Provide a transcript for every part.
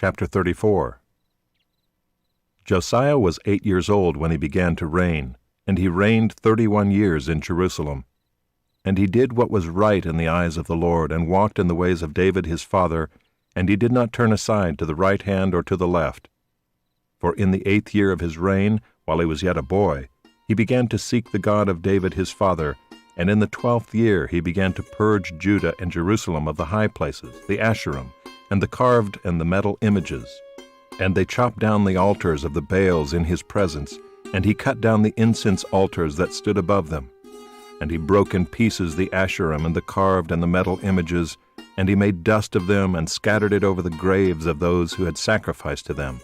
Chapter 34. Josiah was 8 years old when he began to reign, and he reigned 31 years in Jerusalem. And he did what was right in the eyes of the Lord, and walked in the ways of David his father, and he did not turn aside to the right hand or to the left. For in the 8th year of his reign, while he was yet a boy, he began to seek the God of David his father, and in the 12th year he began to purge Judah and Jerusalem of the high places, the Asherim, and the carved and the metal images. And they chopped down the altars of the Baals in his presence, and he cut down the incense altars that stood above them. And he broke in pieces the Asherim and the carved and the metal images, and he made dust of them and scattered it over the graves of those who had sacrificed to them.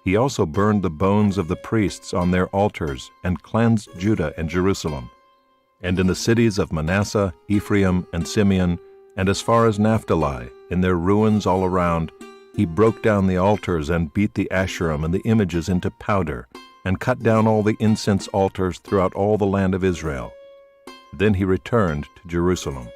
He also burned the bones of the priests on their altars, and cleansed Judah and Jerusalem. And in the cities of Manasseh, Ephraim, and Simeon, and as far as Naphtali, in their ruins all around, he broke down the altars and beat the Asherim and the images into powder, and cut down all the incense altars throughout all the land of Israel. Then he returned to Jerusalem.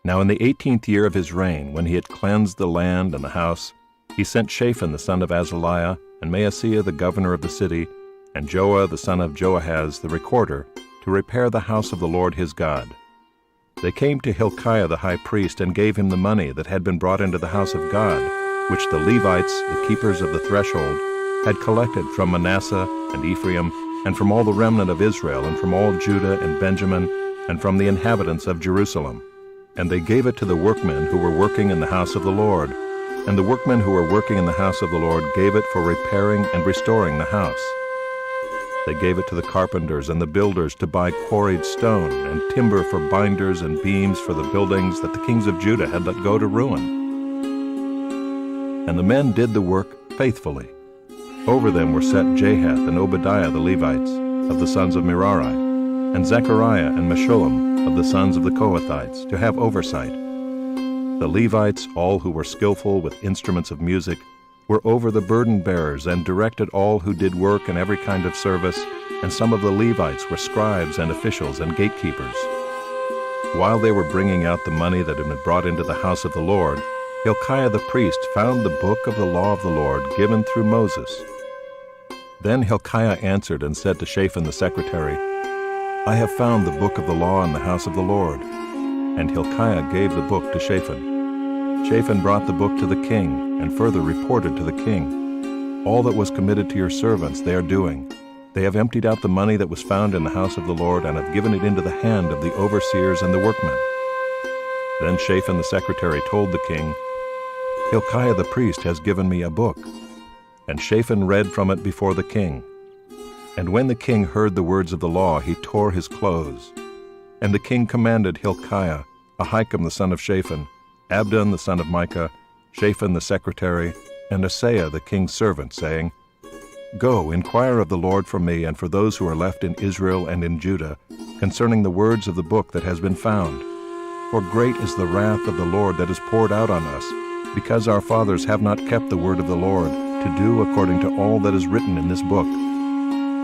Now in the 18th year of his reign, when he had cleansed the land and the house, he sent Shaphan the son of Azaliah, and Maaseiah the governor of the city, and Joah the son of Joahaz the recorder, to repair the house of the Lord his God. They came to Hilkiah the high priest, and gave him the money that had been brought into the house of God, which the Levites, the keepers of the threshold, had collected from Manasseh and Ephraim, and from all the remnant of Israel, and from all Judah and Benjamin, and from the inhabitants of Jerusalem. And they gave it to the workmen who were working in the house of the Lord. And the workmen who were working in the house of the Lord gave it for repairing and restoring the house. They gave it to the carpenters and the builders to buy quarried stone, and timber for binders and beams for the buildings that the kings of Judah had let go to ruin. And the men did the work faithfully. Over them were set Jahath and Obadiah the Levites, of the sons of Merari, and Zechariah and Meshullam, of the sons of the Kohathites, to have oversight. The Levites, all who were skillful with instruments of music, were over the burden-bearers, and directed all who did work in every kind of service, and some of the Levites were scribes and officials and gatekeepers. While they were bringing out the money that had been brought into the house of the Lord, Hilkiah the priest found the book of the law of the Lord given through Moses. Then Hilkiah answered and said to Shaphan the secretary, "I have found the book of the law in the house of the Lord." And Hilkiah gave the book to Shaphan. Shaphan brought the book to the king, and further reported to the king, "All that was committed to your servants they are doing. They have emptied out the money that was found in the house of the Lord, and have given it into the hand of the overseers and the workmen." Then Shaphan the secretary told the king, "Hilkiah the priest has given me a book." And Shaphan read from it before the king. And when the king heard the words of the law, he tore his clothes. And the king commanded Hilkiah, Ahikam the son of Shaphan, Abdon the son of Micah, Shaphan the secretary, and Asaiah the king's servant, saying, "Go, inquire of the Lord for me and for those who are left in Israel and in Judah, concerning the words of the book that has been found. For great is the wrath of the Lord that is poured out on us, because our fathers have not kept the word of the Lord, to do according to all that is written in this book."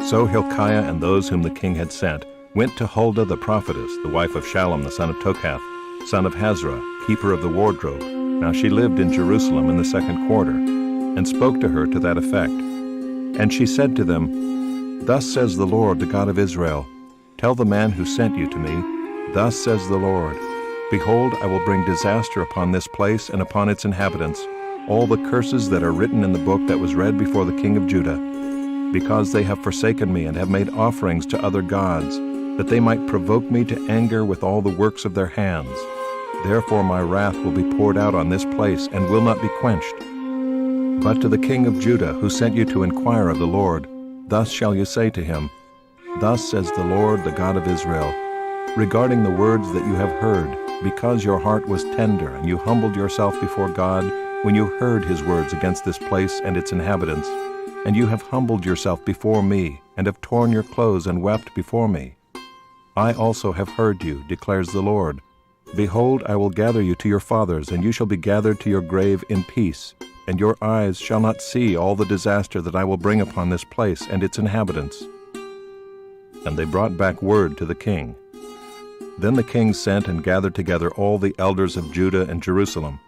So Hilkiah and those whom the king had sent went to Huldah the prophetess, the wife of Shallum the son of Tokath, son of Hazra, keeper of the wardrobe. Now she lived in Jerusalem in the 2nd quarter, and spoke to her to that effect. And she said to them, "Thus says the Lord, the God of Israel, tell the man who sent you to me, Thus says the Lord, Behold, I will bring disaster upon this place and upon its inhabitants, all the curses that are written in the book that was read before the king of Judah, because they have forsaken me and have made offerings to other gods, that they might provoke me to anger with all the works of their hands. Therefore my wrath will be poured out on this place, and will not be quenched. But to the king of Judah, who sent you to inquire of the Lord, thus shall you say to him, Thus says the Lord, the God of Israel, regarding the words that you have heard, because your heart was tender, and you humbled yourself before God, when you heard his words against this place and its inhabitants, and you have humbled yourself before me, and have torn your clothes and wept before me. I also have heard you, declares the Lord. Behold, I will gather you to your fathers, and you shall be gathered to your grave in peace, and your eyes shall not see all the disaster that I will bring upon this place and its inhabitants." And they brought back word to the king. Then the king sent and gathered together all the elders of Judah and Jerusalem,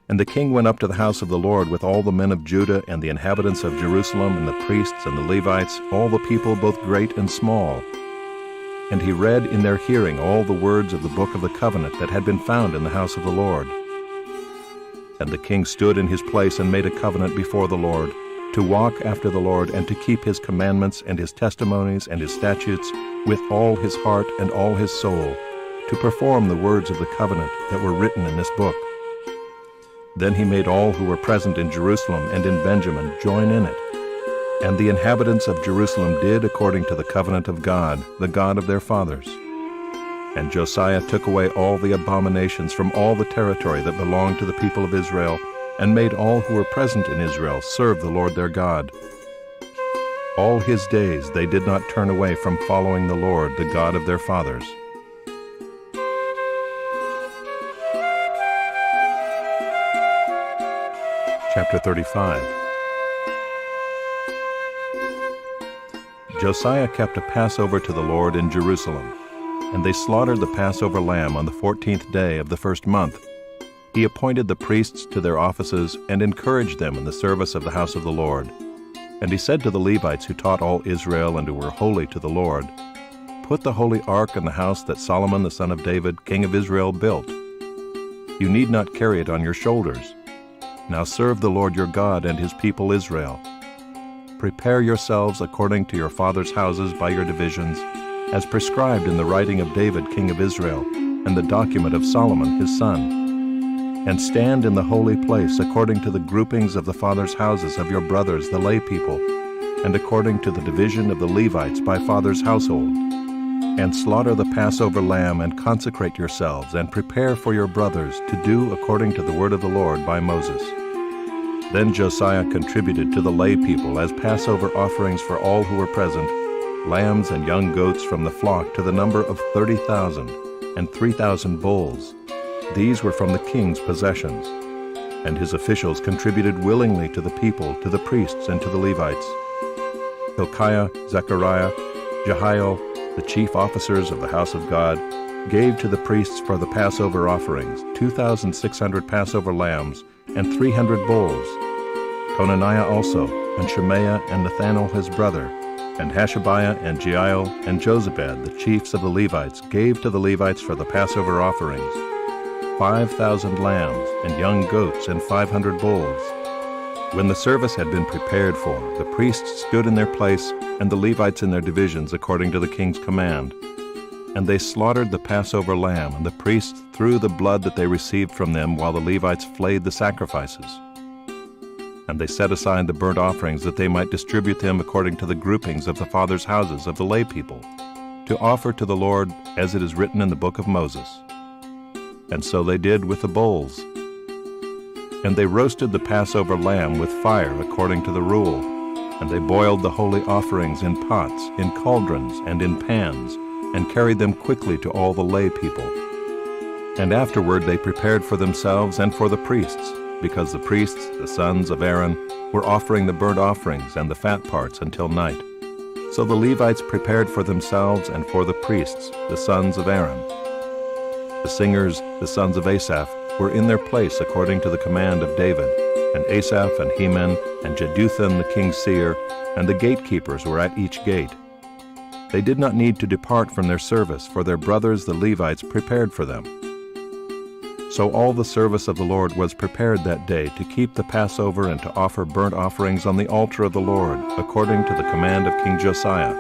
And the king went up to the house of the Lord with all the men of Judah and the inhabitants of Jerusalem and the priests and the Levites, all the people both great and small. And he read in their hearing all the words of the book of the covenant that had been found in the house of the Lord. And the king stood in his place and made a covenant before the Lord, to walk after the Lord and to keep his commandments and his testimonies and his statutes with all his heart and all his soul, to perform the words of the covenant that were written in this book. Then he made all who were present in Jerusalem and in Benjamin join in it. And the inhabitants of Jerusalem did according to the covenant of God, the God of their fathers. And Josiah took away all the abominations from all the territory that belonged to the people of Israel, and made all who were present in Israel serve the Lord their God. All his days they did not turn away from following the Lord, the God of their fathers. Chapter 35. Josiah kept a Passover to the Lord in Jerusalem, and they slaughtered the Passover lamb on the 14th day of the first month. He appointed the priests to their offices and encouraged them in the service of the house of the Lord. And he said to the Levites who taught all Israel and who were holy to the Lord, "Put the holy ark in the house that Solomon the son of David, king of Israel, built. You need not carry it on your shoulders. Now serve the Lord your God and his people Israel. Prepare yourselves according to your fathers' houses by your divisions, as prescribed in the writing of David king of Israel, and the document of Solomon his son. And stand in the holy place according to the groupings of the fathers' houses of your brothers the lay people, and according to the division of the Levites by fathers' household. And slaughter the Passover lamb, and consecrate yourselves, and prepare for your brothers to do according to the word of the Lord by Moses." Then Josiah contributed to the lay people as Passover offerings for all who were present, lambs and young goats from the flock to the number of 30,000, and 3,000 bulls. These were from the king's possessions. And his officials contributed willingly to the people, to the priests, and to the Levites. Hilkiah, Zechariah, Jehiel, the chief officers of the house of God, gave to the priests for the Passover offerings 2,600 Passover lambs and 300 bulls. Conaniah also, and Shemaiah and Nathanael his brother, and Hashabiah and Jeiel and Jozabad, the chiefs of the Levites, gave to the Levites for the Passover offerings 5,000 lambs and young goats and 500 bulls. When the service had been prepared for, the priests stood in their place and the Levites in their divisions according to the king's command. And they slaughtered the Passover lamb, and the priests threw the blood that they received from them while the Levites flayed the sacrifices. And they set aside the burnt offerings that they might distribute them according to the groupings of the fathers' houses of the lay people, to offer to the Lord as it is written in the book of Moses. And so they did with the bulls. And they roasted the Passover lamb with fire according to the rule, and they boiled the holy offerings in pots, in cauldrons, and in pans, and carried them quickly to all the lay people. And afterward they prepared for themselves and for the priests, because the priests, the sons of Aaron, were offering the burnt offerings and the fat parts until night. So the Levites prepared for themselves and for the priests, the sons of Aaron. The singers, the sons of Asaph, were in their place according to the command of David, and Asaph and Heman and Jeduthun the king's seer, and the gatekeepers were at each gate. They did not need to depart from their service, for their brothers the Levites prepared for them. So all the service of the Lord was prepared that day to keep the Passover and to offer burnt offerings on the altar of the Lord, according to the command of King Josiah.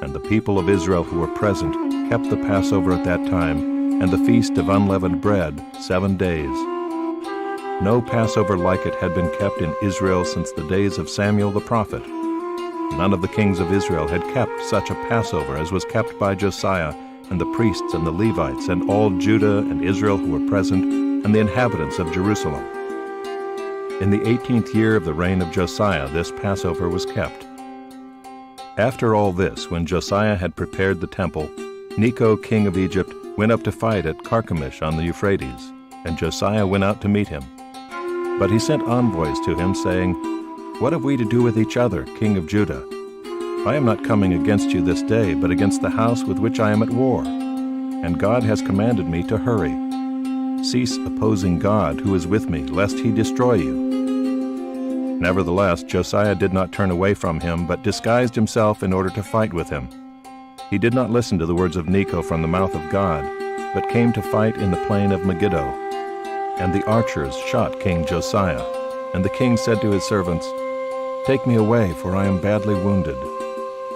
And the people of Israel who were present kept the Passover at that time, and the feast of unleavened bread 7 days. No Passover like it had been kept in Israel since the days of Samuel the prophet. None of the kings of Israel had kept such a Passover as was kept by Josiah, and the priests and the Levites, and all Judah and Israel who were present, and the inhabitants of Jerusalem. In the 18th year of the reign of Josiah this Passover was kept. After all this, when Josiah had prepared the temple, Necho king of Egypt went up to fight at Carchemish on the Euphrates, and Josiah went out to meet him. But he sent envoys to him, saying, "What have we to do with each other, king of Judah? I am not coming against you this day, but against the house with which I am at war, and God has commanded me to hurry." "Cease opposing God, who is with me, lest he destroy you." Nevertheless, Josiah did not turn away from him, but disguised himself in order to fight with him. He did not listen to the words of Necho from the mouth of God, but came to fight in the plain of Megiddo. And the archers shot King Josiah. And the king said to his servants, "Take me away, for I am badly wounded."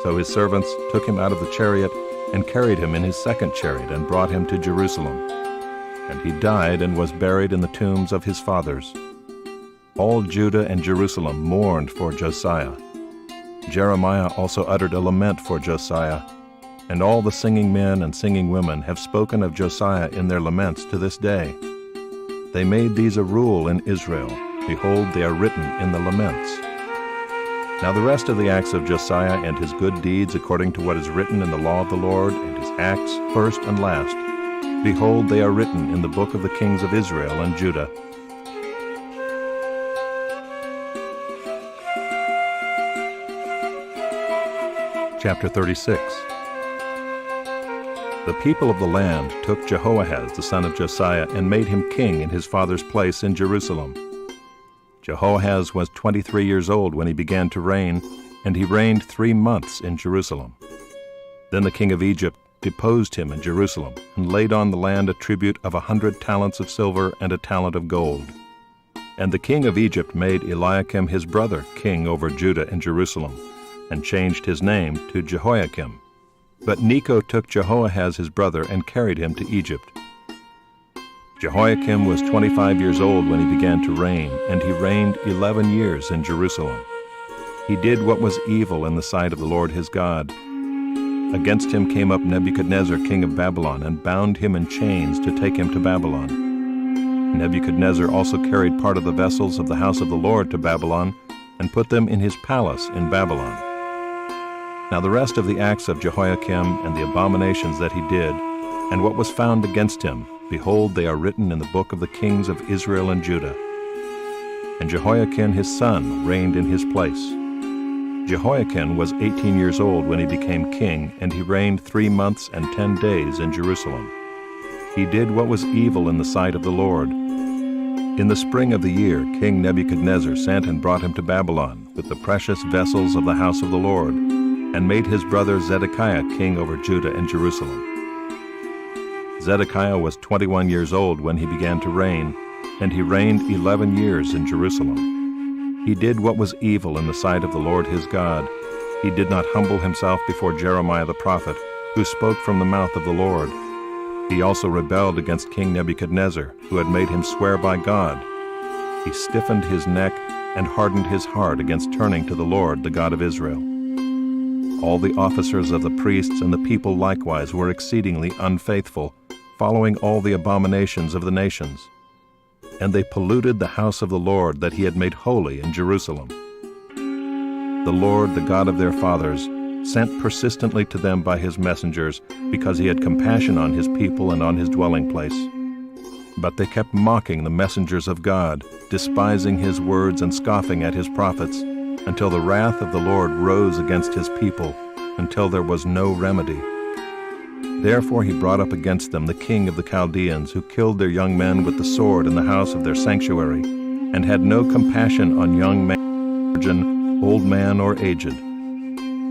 So his servants took him out of the chariot and carried him in his second chariot and brought him to Jerusalem. And he died and was buried in the tombs of his fathers. All Judah and Jerusalem mourned for Josiah. Jeremiah also uttered a lament for Josiah, and all the singing men and singing women have spoken of Josiah in their laments to this day. They made these a rule in Israel. Behold, they are written in the laments. Now the rest of the acts of Josiah and his good deeds according to what is written in the law of the Lord, and his acts, first and last, behold, they are written in the book of the kings of Israel and Judah. Chapter 36. The people of the land took Jehoahaz the son of Josiah and made him king in his father's place in Jerusalem. Jehoahaz was 23 years old when he began to reign, and he reigned 3 months in Jerusalem. Then the king of Egypt deposed him in Jerusalem, and laid on the land a tribute of 100 talents of silver and a talent of gold. And the king of Egypt made Eliakim his brother king over Judah and Jerusalem, and changed his name to Jehoiakim. But Necho took Jehoahaz his brother and carried him to Egypt. Jehoiakim was 25 years old when he began to reign, and he reigned 11 years in Jerusalem. He did what was evil in the sight of the Lord his God. Against him came up Nebuchadnezzar king of Babylon, and bound him in chains to take him to Babylon. Nebuchadnezzar also carried part of the vessels of the house of the Lord to Babylon, and put them in his palace in Babylon. Now the rest of the acts of Jehoiakim, and the abominations that he did, and what was found against him, behold, they are written in the book of the kings of Israel and Judah. And Jehoiakim his son reigned in his place. Jehoiakim was 18 years old when he became king, and he reigned 3 months and 10 days in Jerusalem. He did what was evil in the sight of the Lord. In the spring of the year, King Nebuchadnezzar sent and brought him to Babylon with the precious vessels of the house of the Lord, and made his brother Zedekiah king over Judah and Jerusalem. Zedekiah was 21 years old when he began to reign, and he reigned 11 years in Jerusalem. He did what was evil in the sight of the Lord his God. He did not humble himself before Jeremiah the prophet, who spoke from the mouth of the Lord. He also rebelled against King Nebuchadnezzar, who had made him swear by God. He stiffened his neck and hardened his heart against turning to the Lord, the God of Israel. All the officers of the priests and the people likewise were exceedingly unfaithful, following all the abominations of the nations. And they polluted the house of the Lord that he had made holy in Jerusalem. The Lord, the God of their fathers, sent persistently to them by his messengers, because he had compassion on his people and on his dwelling place. But they kept mocking the messengers of God, despising his words and scoffing at his prophets, until the wrath of the Lord rose against his people, until there was no remedy. Therefore he brought up against them the king of the Chaldeans, who killed their young men with the sword in the house of their sanctuary, and had no compassion on young man, virgin, old man, or aged.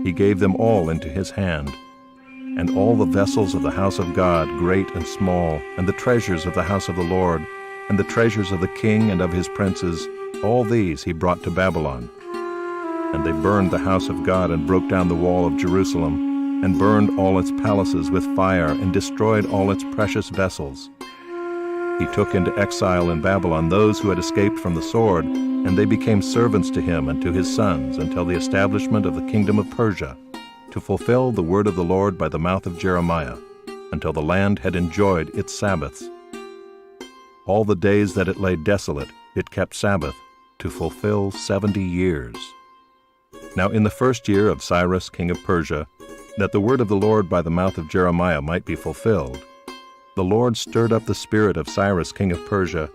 He gave them all into his hand. And all the vessels of the house of God, great and small, and the treasures of the house of the Lord, and the treasures of the king and of his princes, all these he brought to Babylon. And they burned the house of God, and broke down the wall of Jerusalem, and burned all its palaces with fire, and destroyed all its precious vessels. He took into exile in Babylon those who had escaped from the sword, and they became servants to him and to his sons until the establishment of the kingdom of Persia, to fulfill the word of the Lord by the mouth of Jeremiah, until the land had enjoyed its Sabbaths. All the days that it lay desolate, it kept Sabbath, to fulfill 70 years. Now in the first year of Cyrus king of Persia, that the word of the Lord by the mouth of Jeremiah might be fulfilled, the Lord stirred up the spirit of Cyrus king of Persia,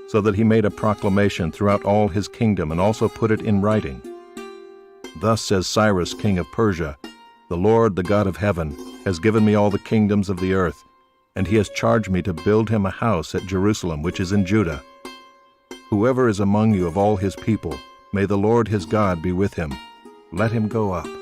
so that he made a proclamation throughout all his kingdom, and also put it in writing. Thus says Cyrus king of Persia, "The Lord, the God of heaven, has given me all the kingdoms of the earth, and he has charged me to build him a house at Jerusalem, which is in Judah. Whoever is among you of all his people, may the Lord his God be with him. Let him go up.